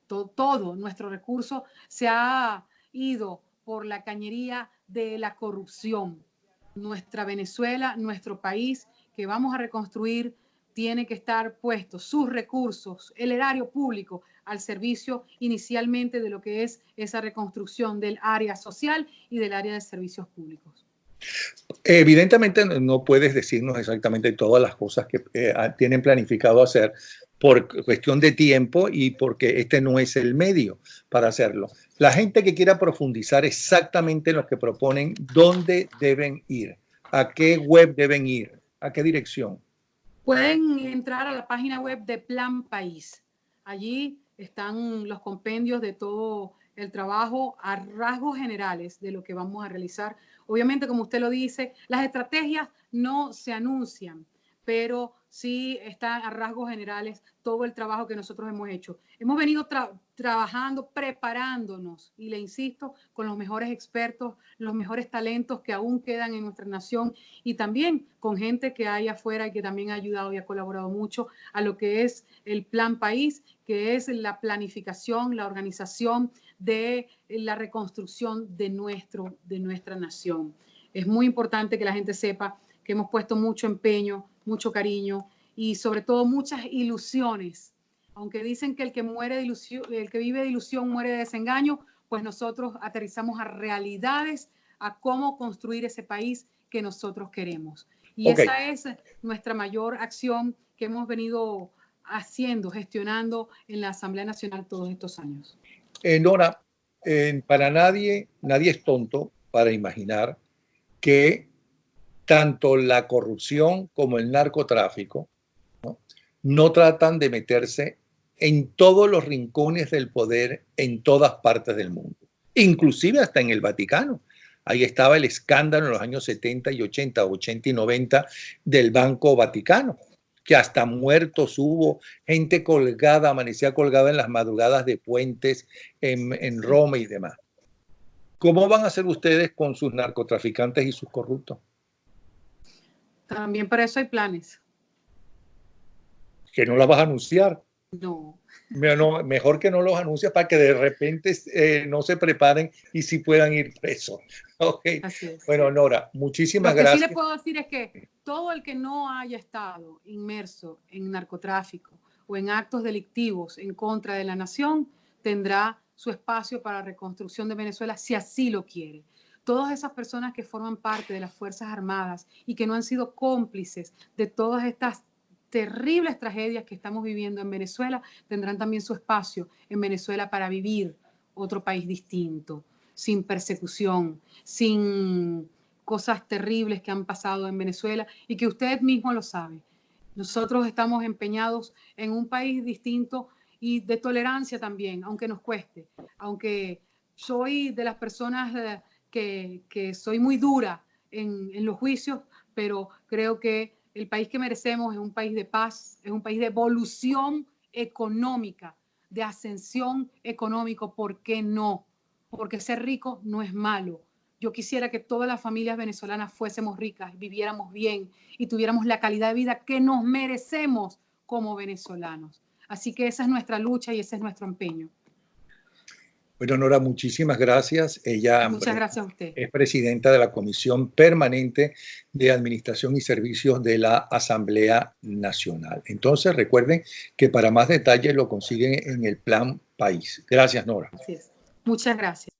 todo nuestro recurso se ha ido por la cañería de la corrupción. Nuestra Venezuela, nuestro país que vamos a reconstruir, tiene que estar puesto sus recursos, el erario público, al servicio inicialmente de lo que es esa reconstrucción del área social y del área de servicios públicos.
Evidentemente no puedes decirnos exactamente todas las cosas que tienen planificado hacer por cuestión de tiempo y porque este no es el medio para hacerlo. La gente que quiera profundizar exactamente en lo que proponen, ¿dónde deben ir? ¿A qué web deben ir? ¿A qué dirección?
Pueden entrar a la página web de Plan País. Allí están los compendios de todo el trabajo a rasgos generales de lo que vamos a realizar. Obviamente, como usted lo dice, las estrategias no se anuncian, pero sí está a rasgos generales todo el trabajo que nosotros hemos hecho. Hemos venido trabajando, preparándonos, y le insisto, con los mejores expertos, los mejores talentos que aún quedan en nuestra nación, y también con gente que hay afuera y que también ha ayudado y ha colaborado mucho a lo que es el Plan País, que es la planificación, la organización de la reconstrucción de nuestra nación. Es muy importante que la gente sepa que hemos puesto mucho empeño, mucho cariño y sobre todo muchas ilusiones. Aunque dicen que el que muere de ilusión, el que vive de ilusión muere de desengaño, pues nosotros aterrizamos a realidades, a cómo construir ese país que nosotros queremos. Y esa es nuestra mayor acción que hemos venido haciendo, gestionando en la Asamblea Nacional todos estos años.
Nora, para nadie es tonto para imaginar que tanto la corrupción como el narcotráfico no tratan de meterse en todos los rincones del poder en todas partes del mundo, inclusive hasta en el Vaticano. Ahí estaba el escándalo en los años 70 y 80, 80 y 90 del Banco Vaticano, que hasta muertos hubo, gente colgada, amanecía colgada en las madrugadas de puentes en Roma y demás. ¿Cómo van a hacer ustedes con sus narcotraficantes y sus corruptos?
También para eso hay planes.
¿Que no las vas a anunciar?
No.
Mejor que no los anuncias para que de repente no se preparen y sí puedan ir presos. Okay.
Así es.
Bueno, Nora, muchísimas gracias.
Lo que sí le puedo decir es que todo el que no haya estado inmerso en narcotráfico o en actos delictivos en contra de la nación tendrá su espacio para la reconstrucción de Venezuela si así lo quiere. Todas esas personas que forman parte de las Fuerzas Armadas y que no han sido cómplices de todas estas terribles tragedias que estamos viviendo en Venezuela tendrán también su espacio en Venezuela para vivir otro país distinto, sin persecución, sin cosas terribles que han pasado en Venezuela y que usted mismo lo sabe. Nosotros estamos empeñados en un país distinto y de tolerancia también, aunque nos cueste, aunque soy de las personas que soy muy dura en los juicios, pero creo que el país que merecemos es un país de paz, es un país de evolución económica, de ascensión económico. ¿Por qué no? Porque ser rico no es malo. Yo quisiera que todas las familias venezolanas fuésemos ricas, viviéramos bien y tuviéramos la calidad de vida que nos merecemos como venezolanos. Así que esa es nuestra lucha y ese es nuestro empeño.
Bueno, Nora, muchísimas gracias.
Muchas gracias a usted.
Es presidenta de la Comisión Permanente de Administración y Servicios de la Asamblea Nacional. Entonces, recuerden que para más detalles lo consiguen en el Plan País. Gracias, Nora.
Así es. Muchas gracias.